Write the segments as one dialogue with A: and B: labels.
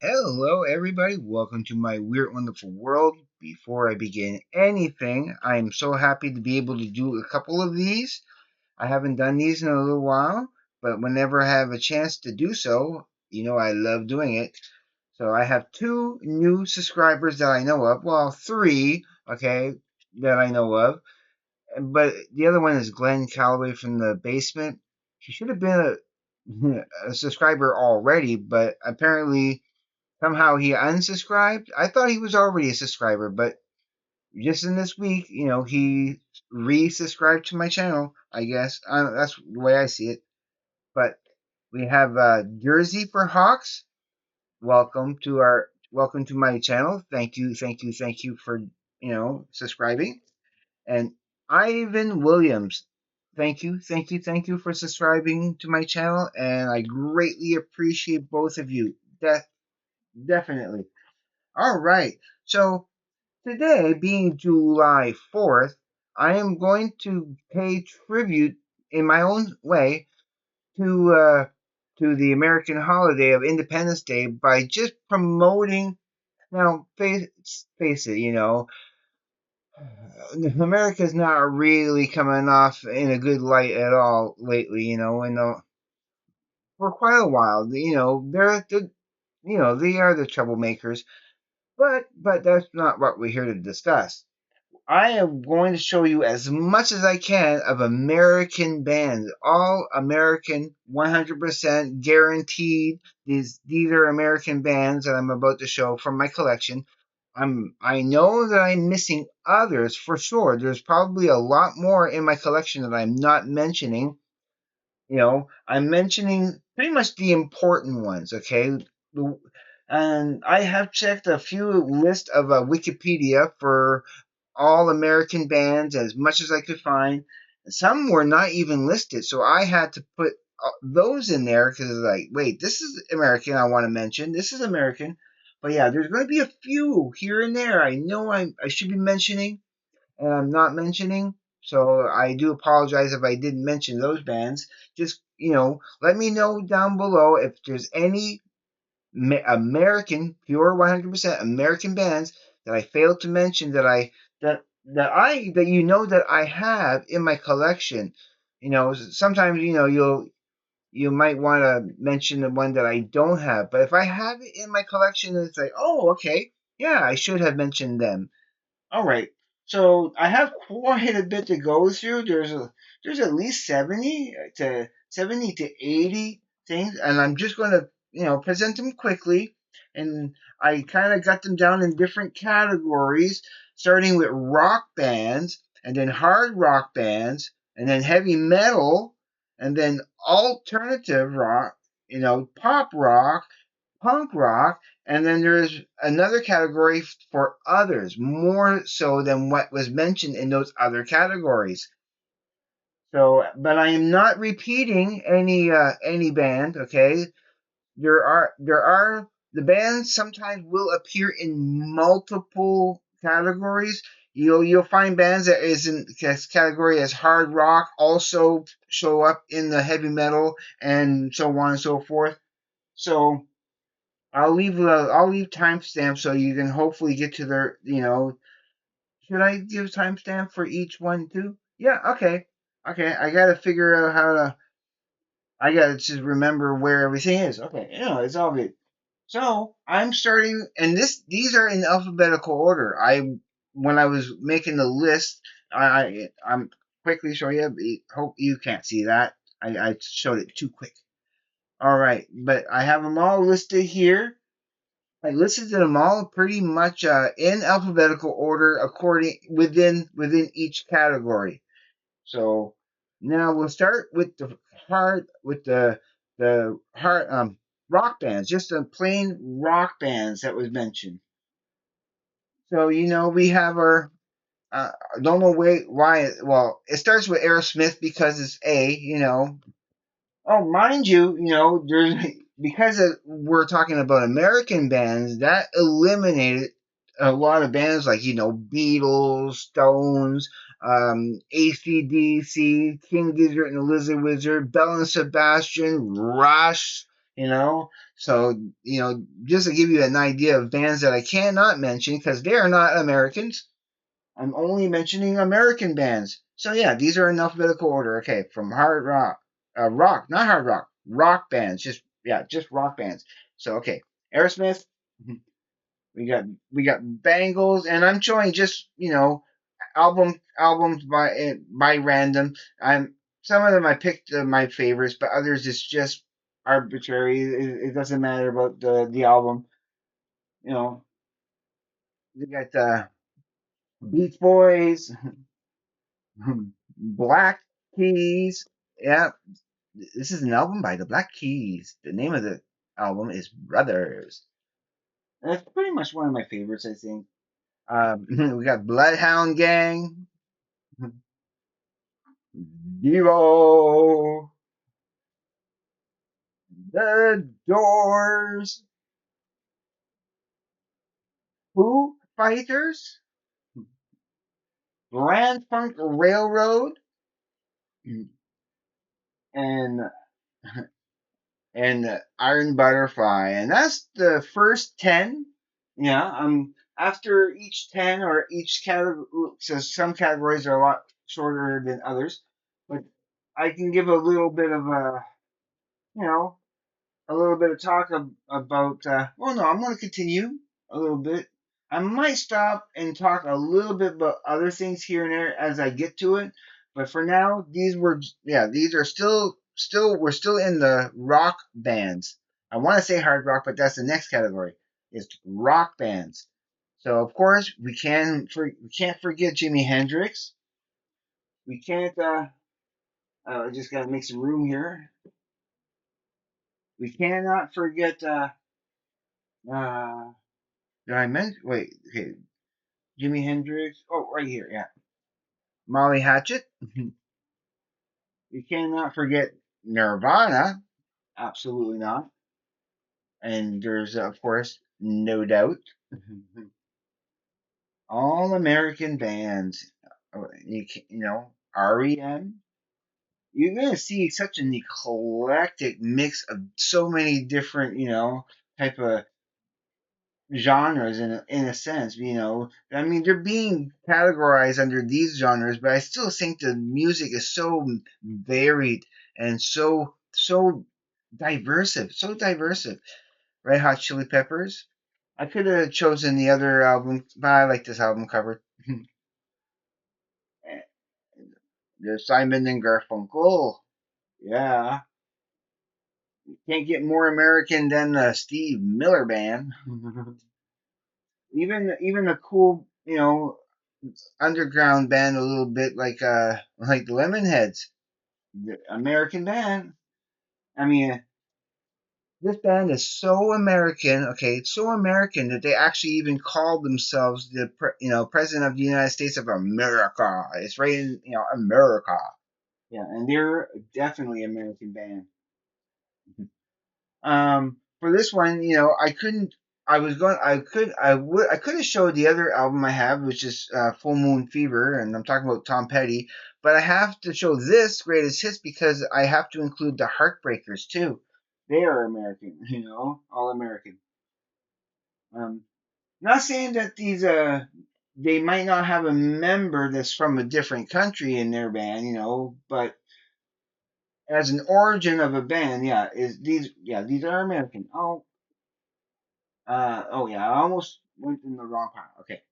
A: Hello, everybody. Welcome to my weird, wonderful world. Before I begin anything, I'm so happy to be able to do a couple of these. I haven't done these in a little while, but whenever I have a chance to do so, I love doing it. So I have two new subscribers that I know of. Well, three, okay, that I know of. But the other one is Glenn Calloway from the basement. He should have been a subscriber already, but apparently somehow he unsubscribed. I thought he was already a subscriber, but just in this week, he resubscribed to my channel. I guess that's the way I see it. But we have Jersey for Hawks. Welcome to my channel. Thank you for subscribing. And Ivan Williams, thank you for subscribing to my channel, and I greatly appreciate both of you. Definitely. All right. So today, being July 4th, I am going to pay tribute in my own way to uh, to the American holiday of Independence Day by just promoting. Now, face it, America's not really coming off in a good light at all lately. And for quite a while, they are the troublemakers. But that's not what we're here to discuss. I am going to show you as much as I can of American bands, all American, 100% guaranteed. These are American bands that I'm about to show from my collection. I know that I'm missing others for sure. There's probably a lot more in my collection that I'm not mentioning. I'm mentioning pretty much the important ones, okay? And I have checked a few lists of Wikipedia for all American bands as much as I could find. Some were not even listed, so I had to put those in there because, like, wait, this is American. I want to mention this is American, but yeah, there's going to be a few here and there. I know I should be mentioning, and I'm not mentioning. So I do apologize if I didn't mention those bands. Just let me know down below if there's any American, pure 100% American bands that I failed to mention that that I have in my collection. Sometimes you might want to mention the one that I don't have, but if I have it in my collection, it's like, oh, okay, yeah, I should have mentioned them. All right. So I have quite a bit to go through. There's at least 70 to 80 things, and I'm just going to, present them quickly. And I kind of got them down in different categories, starting with rock bands, and then hard rock bands, and then heavy metal, and then alternative rock, pop rock, punk rock, and then there's another category for others, more so than what was mentioned in those other categories. So, but I am not repeating any band. Okay, there are the bands sometimes will appear in multiple categories. You'll find bands that is in this category as hard rock also show up in the heavy metal and so on and so forth. So I'll leave timestamps so you can hopefully get to their. Should I give timestamp for each one too? Yeah, okay. Okay, I gotta figure out how to. I gotta just remember where everything is. Okay, it's all good. So I'm starting, and these are in alphabetical order. When I was making the list, I'm quickly showing you. Hope you can't see that. I showed it too quick. All right, but I have them all listed here. I listed them all pretty much in alphabetical order according within each category. So now we'll start with the hard rock bands, just the plain rock bands that was mentioned. So we have our I don't know why. Well, it starts with Aerosmith because it's A. Oh, mind you, there's we're talking about American bands that eliminated a lot of bands like Beatles, Stones, AC/DC, King Gizzard and the Lizard Wizard, Bell and Sebastian, Rush. You know, So, just to give you an idea of bands that I cannot mention because they are not Americans, I'm only mentioning American bands. So, yeah, these are in alphabetical order. Okay, from hard rock, rock, not hard rock bands, just rock bands. So, okay, Aerosmith, we got Bangles, and I'm showing just albums by random. I'm Some of them I picked my favorites, but others it's just arbitrary. It doesn't matter about the album. You know, we got Beach Boys, Black Keys. Yeah, this is an album by the Black Keys. The name of the album is Brothers. And it's pretty much one of my favorites, I think. We got Bloodhound Gang, Devo, The Doors, Foo Fighters, Grand Funk Railroad, and Iron Butterfly, and that's the first 10. Yeah, after each 10 or each category, so some categories are a lot shorter than others, but I can give a little bit of you know, a little bit of talk about. Well, no, I'm going to continue a little bit. I might stop and talk a little bit about other things here and there as I get to it. But for now, these are we're still in the rock bands. I want to say hard rock, but that's the next category. Is rock bands. So of course we can't forget Jimi Hendrix. We can't. I just gotta make some room here. We cannot forget. Uh, Did I mention? Wait, okay. Jimi Hendrix. Oh, right here. Yeah. Molly Hatchet. You cannot forget Nirvana. Absolutely not. And there's, of course, No Doubt. All American bands. REM. You're going to see such an eclectic mix of so many different, type of genres in a sense. I mean, they're being categorized under these genres, but I still think the music is so varied and so diverse. Red Hot Chili Peppers. I could have chosen the other album, but I like this album cover. The Simon and Garfunkel. Yeah, can't get more American than the Steve Miller Band. Even a cool, underground band a little bit like the Lemonheads, the American band. I mean, this band is so American. Okay, it's so American that they actually even call themselves president of the United States of America. It's right in America. Yeah, and they're definitely American band. For this one, I couldn't. I was going. I could. I would. I could have showed the other album I have, which is Full Moon Fever, and I'm talking about Tom Petty. But I have to show this greatest hits because I have to include the Heartbreakers too. They are American, all American. Um, Not saying that these they might not have a member that's from a different country in their band, but as an origin of a band, these are American. Oh yeah, I almost went in the wrong part. Okay.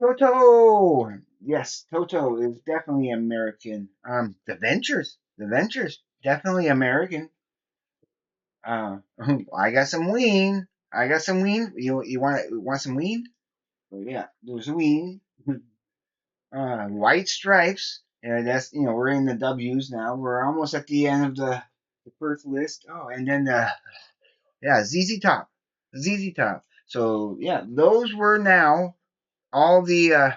A: Toto! Yes, Toto is definitely American. The Ventures, definitely American. I got some Ween. I got some Ween. You want some Ween? Oh, yeah, there's Ween. White Stripes. Yeah, that's we're in the W's now. We're almost at the end of the first list. Oh, and then ZZ Top, ZZ Top. So yeah, those were now all the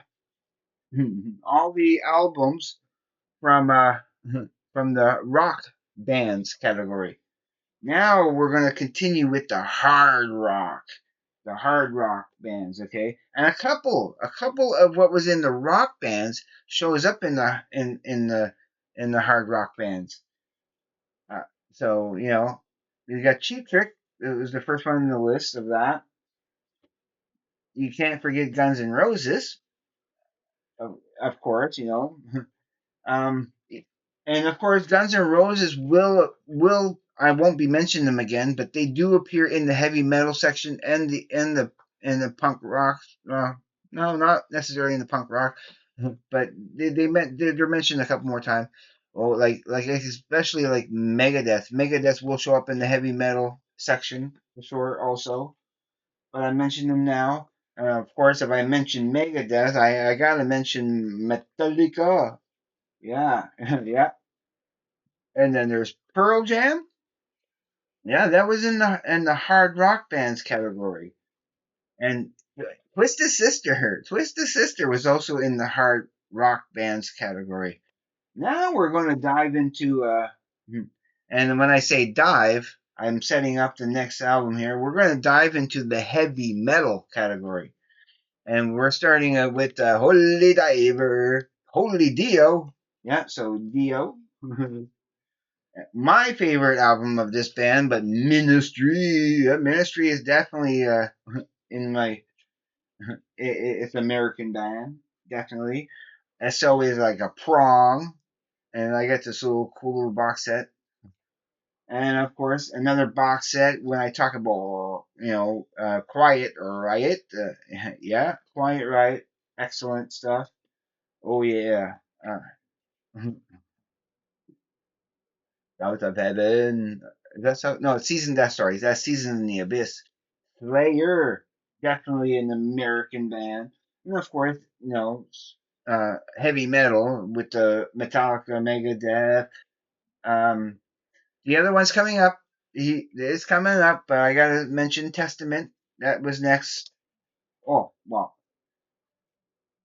A: all the albums from from the rock bands category. Now we're gonna continue with the hard rock bands, okay? And a couple of what was in the rock bands shows up in the hard rock bands. Uh, so You got Cheap Trick. It was the first one on the list of that. You can't forget Guns N' Roses, of course. Um, and of course, Guns N' Roses will I won't be mentioning them again, but they do appear in the heavy metal section and the punk rock. Uh, no, not necessarily in the punk rock, but they're mentioned a couple more times. Oh, like especially like Megadeth. Megadeth will show up in the heavy metal section for sure, also. But I mentioned them now. Of course, if I mention Megadeth, I gotta mention Metallica. Yeah, yeah. And then there's Pearl Jam. Yeah, that was in the hard rock bands category. And Twisted Sister was also in the hard rock bands category. Now we're going to dive into and when I say dive, I'm setting up the next album here. We're going to dive into the heavy metal category. And we're starting with Holy Diver, Holy Dio. Yeah, so Dio. My favorite album of this band, but Ministry. Ministry is definitely in my. It's an American band, definitely. SO is like a prong, and I get this cool little box set. And of course, another box set when I talk about Quiet Riot. Yeah, Quiet Riot, excellent stuff. Oh yeah, uh, Out of Heaven. That's how, no, Season Death. Sorry, that's Season in the Abyss. Slayer, definitely an American band, and of course, heavy metal with the Metallica, Megadeth. Um, the other one's coming up. He is coming up, but I gotta mention Testament. That was next. Oh, well,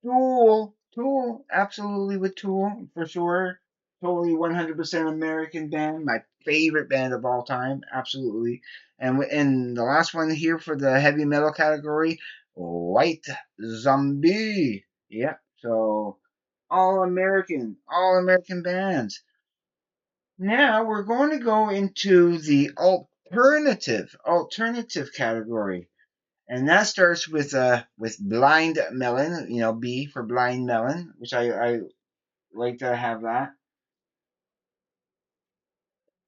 A: Tool, absolutely with Tool for sure. Totally 100% American band, my favorite band of all time, absolutely. And the last one here for the heavy metal category, White Zombie. Yeah, so all American bands. Now we're going to go into the alternative category. And that starts with Blind Melon, B for Blind Melon, which I like to have that.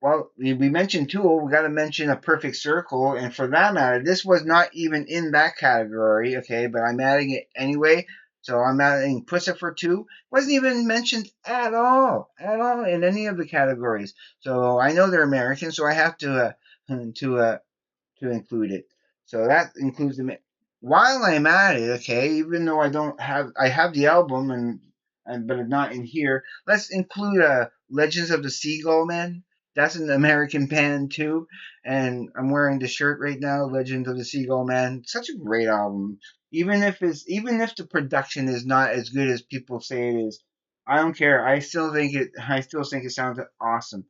A: Well, we mentioned Tool, we got to mention A Perfect Circle, and for that matter, this was not even in that category, okay, but I'm adding it anyway. So I'm adding Pussifer 2. Wasn't even mentioned at all in any of the categories. So I know they're American, so I have to include it. So that includes the. While I'm at it, okay, even though I have the album and but it's not in here. Let's include Legends of the Seagull Man. That's an American band too, and I'm wearing the shirt right now. Legends of the Seagull Man. Such a great album. Even if the production is not as good as people say it is, I don't care. I still think it sounds awesome.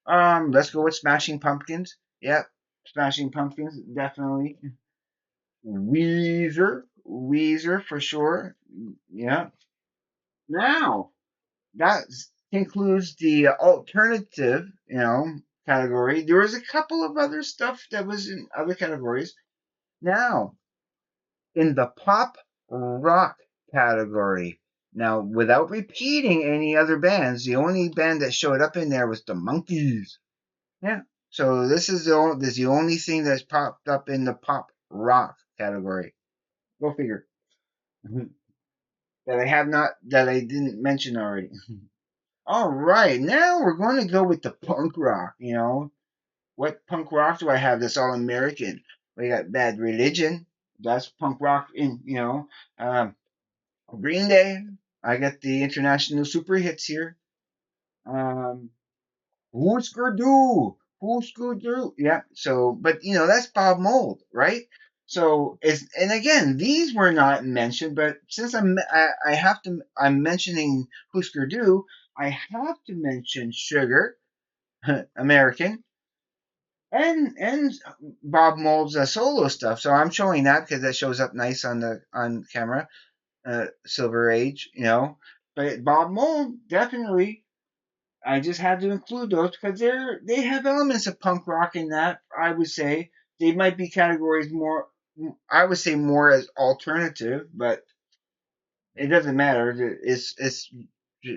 A: Let's go with Smashing Pumpkins. Yep, Smashing Pumpkins, definitely. Weezer for sure. Yeah. Now that concludes the alternative, category. There was a couple of other stuff that was in other categories. Now in the pop rock category. Now, without repeating any other bands, the only band that showed up in there was the Monkees. Yeah. So this is the only thing that's popped up in the pop rock category. Go figure. That I didn't mention already. All right, now we're going to go with the punk rock. What punk rock do I have that's all American? We got Bad Religion. That's punk rock um, Green Day. I got the international super hits here. Um, Who's do? Who's do? Yeah. So, but that's Bob Mold, right? So and again, these were not mentioned, but since I have to, I'm mentioning Husker Du, I have to mention Sugar, American, and Bob Mold's solo stuff. So I'm showing that because that shows up nice on camera. Silver Age, but Bob Mold definitely. I just had to include those because they have elements of punk rock in that. I would say they might be categories more. I would say more as alternative, but it doesn't matter. It's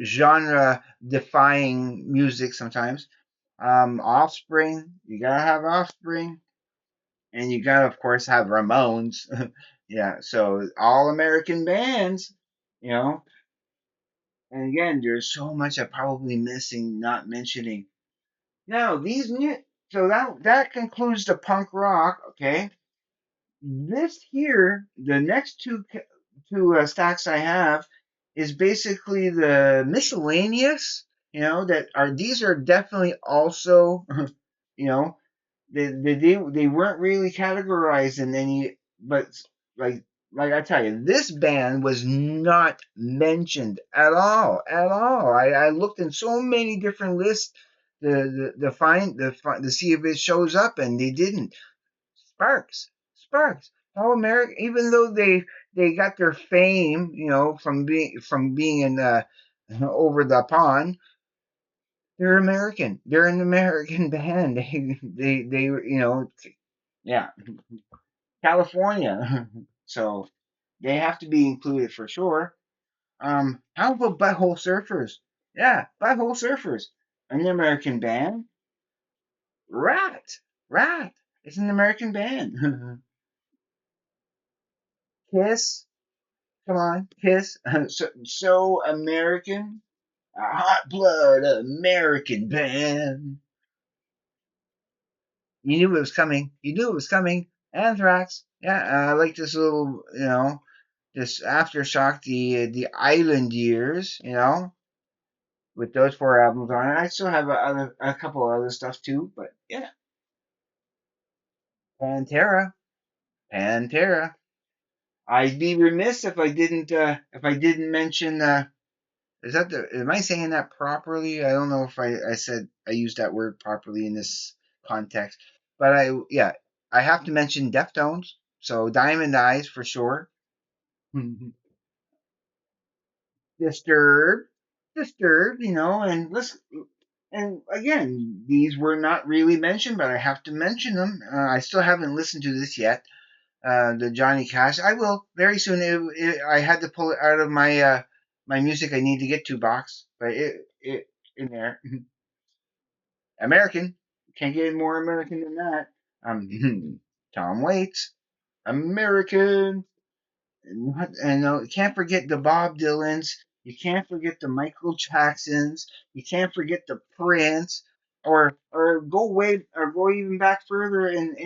A: genre defying music sometimes. Offspring, you gotta have Offspring, and you gotta of course have Ramones. Yeah, so all American bands, you know. And again, there's so much I'm probably missing, not mentioning. Now so that concludes the punk rock. Okay, this here, the next two stacks I have is basically the miscellaneous. That are these are definitely also you know they weren't really categorized in any, but like I tell you, this band was not mentioned at all. I looked in so many different lists to see if it shows up, and they didn't. Sparks. How American, even though they got their fame, from being in over the pond, they're American. They're an American band. Yeah, California. So they have to be included for sure. How about Butthole Surfers? Yeah, Butthole Surfers, an American band. Rat, Rat. It's an American band. Kiss. Come on, Kiss. So American. A hot blood American band. You knew it was coming. You knew it was coming. Anthrax. Yeah, I like this little, this aftershock, the Island Years, with those four albums on it. I still have a couple other stuff too, but yeah, Pantera, Pantera. I'd be remiss if I didn't mention. Am I saying that properly? I don't know if I said I used that word properly in this context, but yeah, I have to mention Deftones. So Diamond Eyes for sure. Disturbed, Disturbed, and again, these were not really mentioned, but I have to mention them. I still haven't listened to this yet. The Johnny Cash. I will very soon. I had to pull it out of my music I need to get to box, but it in there. American. Can't get more American than that. Tom Waits. American. You can't forget the Bob Dylans. You can't forget the Michael Jacksons. You can't forget the Prince. Or go even back further, and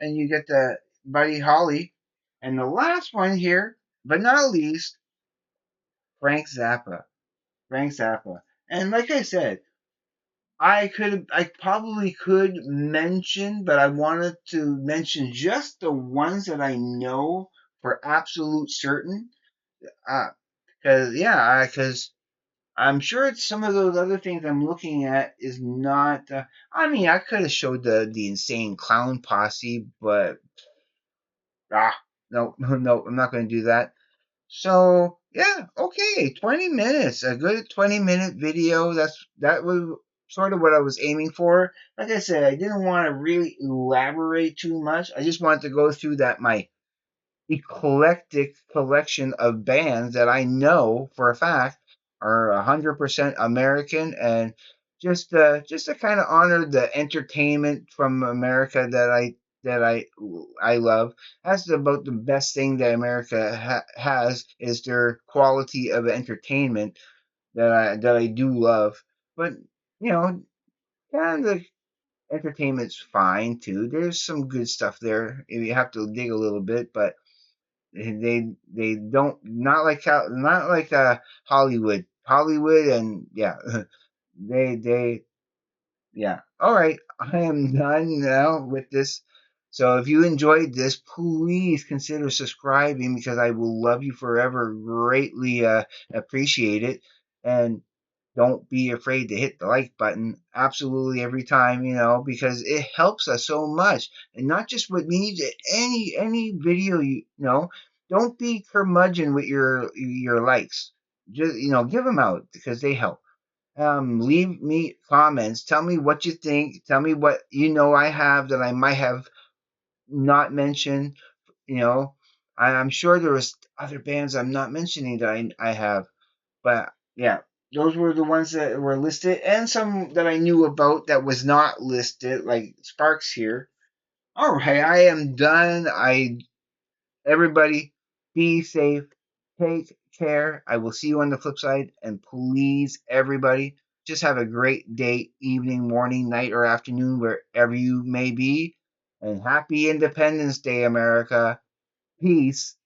A: you get the Buddy Holly, and the last one here, but not least, Frank Zappa. Frank Zappa. And like I said, I probably could mention, but I wanted to mention just the ones that I know for absolute certain. Because I'm sure it's some of those other things I'm looking at is not. I mean, I could have showed the insane clown posse, but ah, no, no, I'm not going to do that. So yeah, okay, 20 minutes, a good 20-minute video. That was sort of what I was aiming for. Like I said, I didn't want to really elaborate too much. I just wanted to go through that my eclectic collection of bands that I know for a fact are 100% American, and just to kind of honor the entertainment from America that I love. That's about the best thing that America has is their quality of entertainment that I do love. But kind of the entertainment's fine too. There's some good stuff there. You have to dig a little bit, but they don't not like Hollywood, and yeah, they yeah. All right, I am done now with this. So if you enjoyed this, please consider subscribing because I will love you forever. Greatly appreciate it. And don't be afraid to hit the like button absolutely every time, because it helps us so much. And not just with me, any video, don't be curmudgeon with your likes. Just give them out because they help. Leave me comments. Tell me what you think. Tell me what I have that I might have not mentioned. You know, I'm sure there was other bands I'm not mentioning that I have, but yeah, those were the ones that were listed, and some that I knew about that was not listed, like Sparks here. All right, I am done. Everybody, be safe. Take care. I will see you on the flip side. And please, everybody, just have a great day, evening, morning, night, or afternoon, wherever you may be. And happy Independence Day, America. Peace.